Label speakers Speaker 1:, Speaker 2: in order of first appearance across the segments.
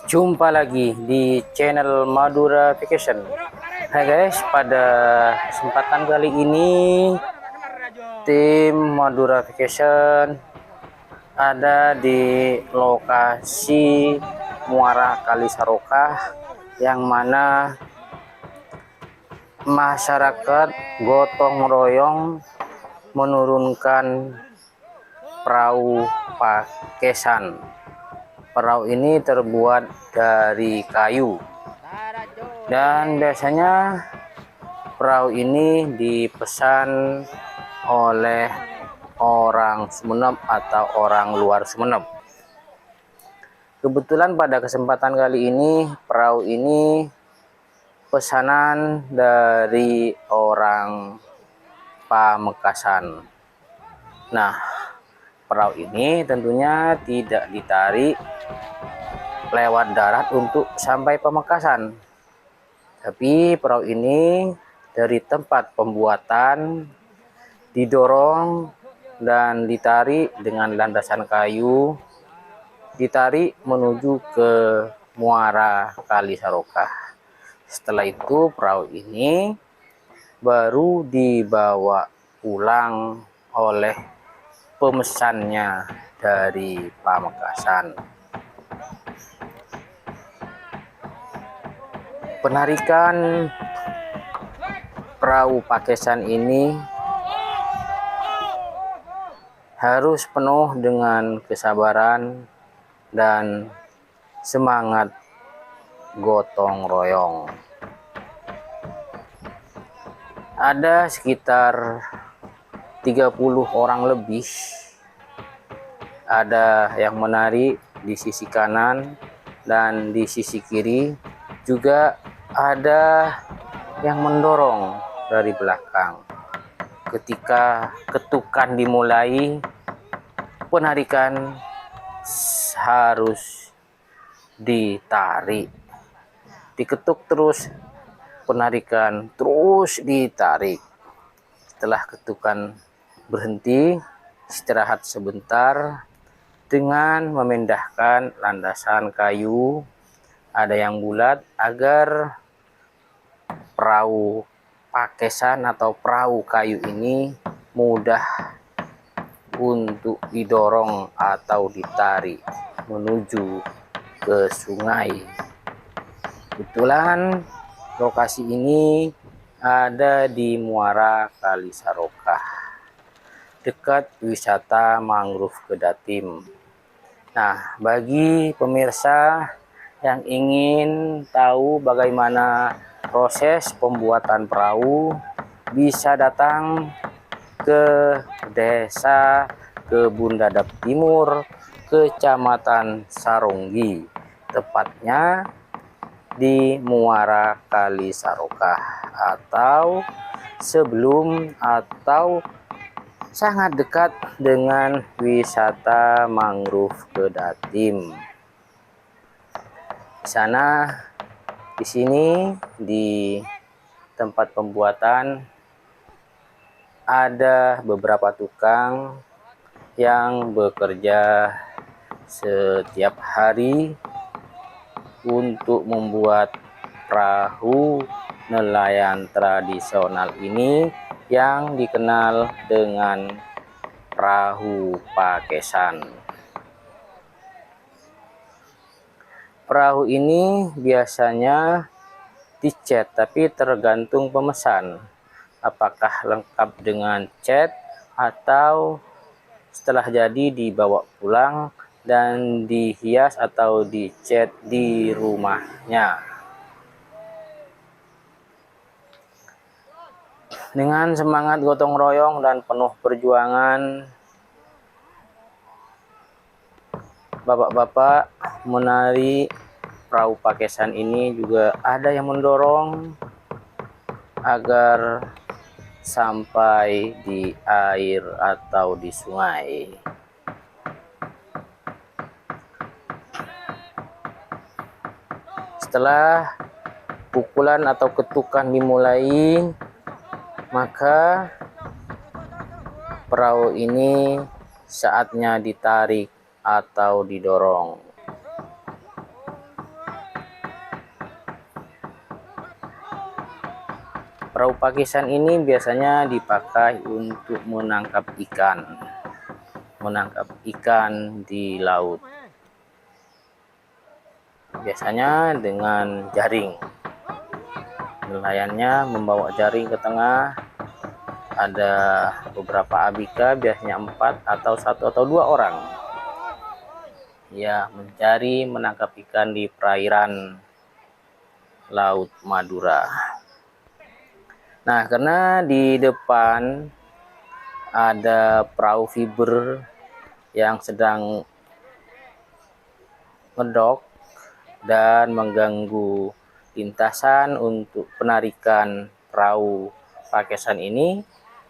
Speaker 1: Jumpa lagi di channel Madura Vacation. Hai guys, pada kesempatan kali ini tim Madura Vacation ada di lokasi Muara Kali Sarokah, yang mana masyarakat gotong royong menurunkan perahu pakesan. Perahu ini terbuat dari kayu, dan biasanya perahu ini dipesan oleh orang Sumeneb atau orang luar Sumeneb. Kebetulan pada kesempatan kali ini perahu ini pesanan dari orang Pamekasan. Nah, perahu ini tentunya tidak ditarik lewat darat untuk sampai Pamekasan, tapi perahu ini dari tempat pembuatan didorong dan ditarik dengan landasan kayu, ditarik menuju ke Muara Kali Sarokah. Setelah itu perahu ini baru dibawa pulang oleh pemesannya dari Pamekasan. Penarikan perahu pakesan ini harus penuh dengan kesabaran dan semangat gotong royong. Ada sekitar 30 orang lebih. Ada yang menarik di sisi kanan dan di sisi kiri, juga ada yang mendorong dari belakang. Ketika ketukan dimulai, penarikan harus ditarik, diketuk terus, penarikan terus ditarik. Setelah ketukan berhenti, istirahat sebentar dengan memindahkan landasan kayu, ada yang bulat, agar perahu pakesan atau perahu kayu ini mudah untuk didorong atau ditarik menuju ke sungai. Kebetulan lokasi ini ada di Muara Kali Sarokah, dekat wisata mangrove Kedatim. Nah, bagi pemirsa yang ingin tahu bagaimana proses pembuatan perahu, bisa datang ke Desa Kebun Dadap Timur, Kecamatan Saronggi, tepatnya di Muara Kali Sarokah, atau sebelum atau sangat dekat dengan wisata mangrove Kedatim. Di sini di tempat pembuatan ada beberapa tukang yang bekerja setiap hari untuk membuat perahu nelayan tradisional ini yang dikenal dengan perahu pakesan. Perahu ini biasanya dicat, tapi tergantung pemesan apakah lengkap dengan cat atau setelah jadi dibawa pulang dan dihias atau dicat di rumahnya. Dengan semangat gotong royong dan penuh perjuangan, bapak-bapak menari perahu pakesan ini juga ada yang mendorong agar sampai di air atau di sungai. Setelah pukulan atau ketukan dimulai, maka perahu ini saatnya ditarik atau didorong. Perahu pakisan ini biasanya dipakai untuk menangkap ikan di laut. Biasanya dengan jaring. Nelayannya membawa jaring ke tengah. Ada beberapa abika, biasanya 4 atau 1 atau 2 orang. Ya, mencari menangkap ikan di perairan Laut Madura. Nah, karena di depan ada perahu fiber yang sedang ngedok dan mengganggu lintasan untuk penarikan perahu pakesan ini,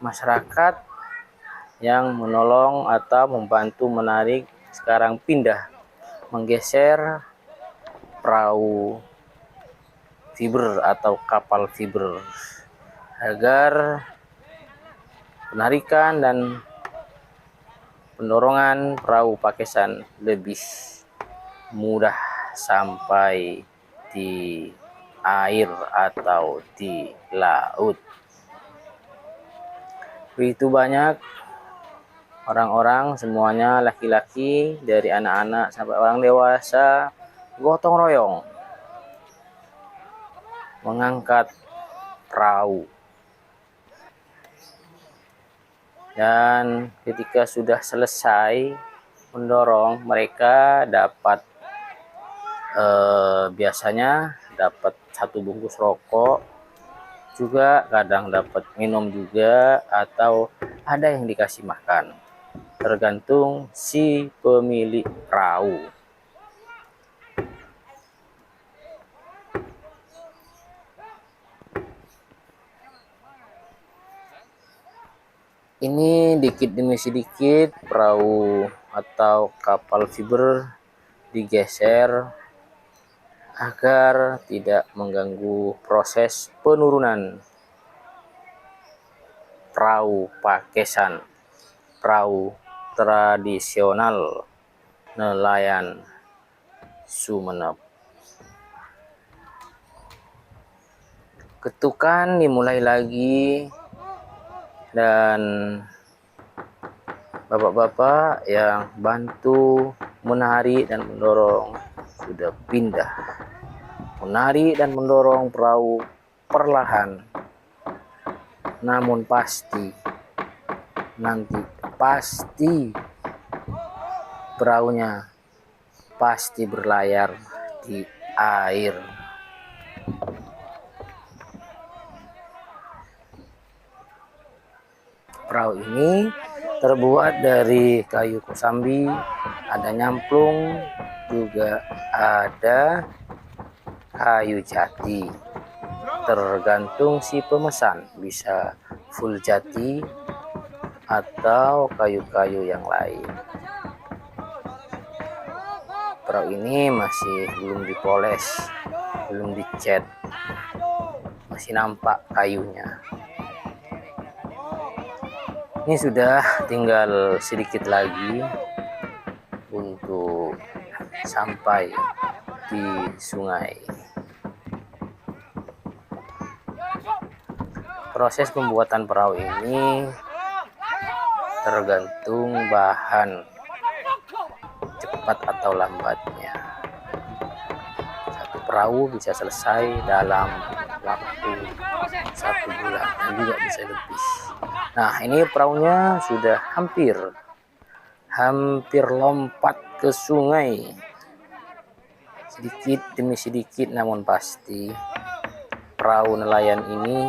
Speaker 1: masyarakat yang menolong atau membantu menarik sekarang pindah menggeser perahu fiber atau kapal fiber agar penarikan dan pendorongan perahu pakesan lebih mudah sampai di air atau di laut. Begitu banyak orang-orang, semuanya laki-laki, dari anak-anak sampai orang dewasa, gotong royong mengangkat perahu. Dan ketika sudah selesai mendorong, mereka dapat biasanya dapat 1 bungkus rokok, juga kadang dapat minum juga, atau ada yang dikasih makan, tergantung si pemilik perahu. Ini dikit demi sedikit perahu atau kapal fiber digeser agar tidak mengganggu proses penurunan perahu pakesan, perahu tradisional nelayan Sumeneb. Ketukan dimulai lagi dan bapak-bapak yang bantu menarik dan mendorong sudah pindah menarik dan mendorong perahu perlahan, namun pasti nanti perahunya pasti berlayar di air. Perahu ini terbuat dari kayu kosambi, ada nyamplung, juga ada kayu jati. Tergantung si pemesan, bisa full jati atau kayu-kayu yang lain. Perahu ini masih belum dipoles, belum dicat, masih nampak kayunya. Ini sudah tinggal sedikit lagi untuk sampai di sungai. Proses pembuatan perahu ini tergantung bahan cepat atau lambatnya. Satu perahu bisa selesai dalam waktu 1 bulan dan juga bisa lebih. Nah, ini perahunya sudah hampir lompat ke sungai. Sedikit demi sedikit namun pasti perahu nelayan ini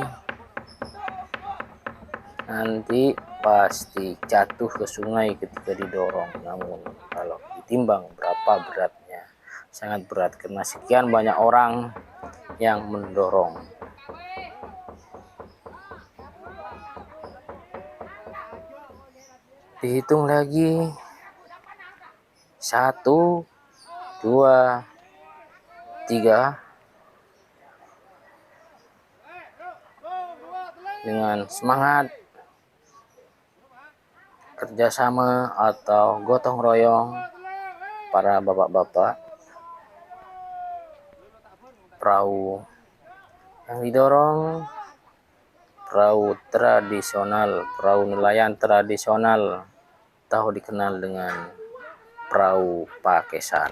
Speaker 1: nanti pasti jatuh ke sungai ketika didorong. Namun kalau ditimbang berapa beratnya, sangat berat karena sekian banyak orang yang mendorong. Dihitung lagi, 1, 2, 3. Dengan semangat kerjasama atau gotong royong para bapak-bapak, perahu yang didorong perahu tradisional, perahu nelayan tradisional atau dikenal dengan perahu pakesan.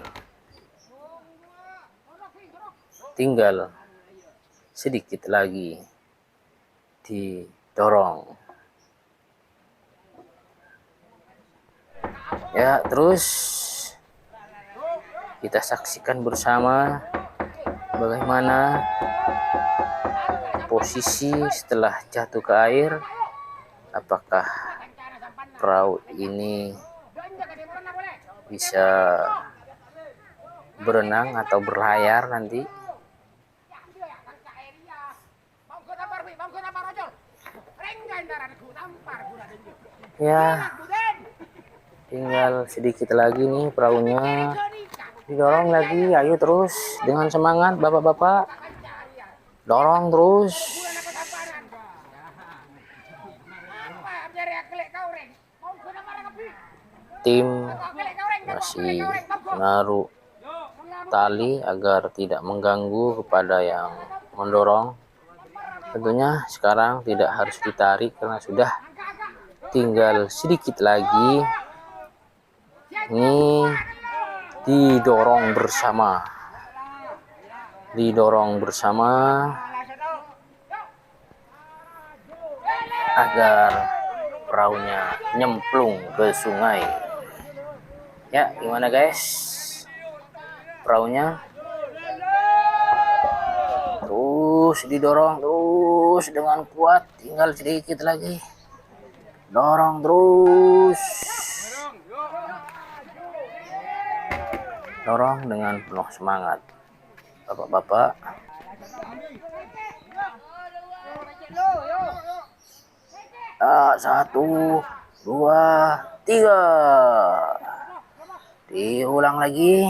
Speaker 1: Tinggal sedikit lagi didorong. Ya, terus kita saksikan bersama bagaimana posisi setelah jatuh ke air. Apakah perahu ini bisa berenang atau berlayar nanti? Ya, tinggal sedikit lagi nih perahunya didorong lagi. Ayo terus dengan semangat bapak-bapak, dorong terus. Tim masih menaruh tali agar tidak mengganggu kepada yang mendorong. Tentunya sekarang tidak harus ditarik karena sudah tinggal sedikit lagi. Ini didorong bersama agar perahunya nyemplung ke sungai. Ya, gimana guys? Perahunya terus didorong terus dengan kuat, tinggal sedikit lagi. Dorong terus. Dorong dengan penuh semangat. Bapak-bapak. Satu, dua, tiga. Diulang lagi.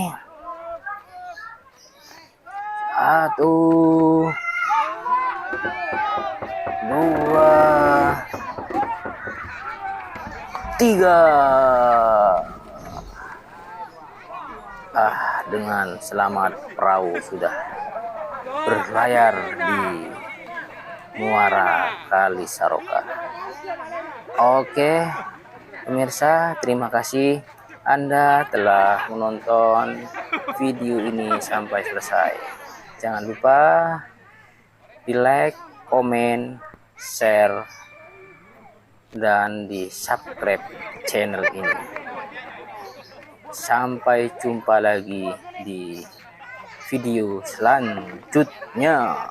Speaker 1: Satu, dua, tiga. Dengan selamat perahu sudah berlayar di muara Kali Saroka. Oke, pemirsa, terima kasih Anda telah menonton video ini sampai selesai. Jangan lupa di like, komen, share, dan di subscribe channel ini. Sampai jumpa lagi di video selanjutnya.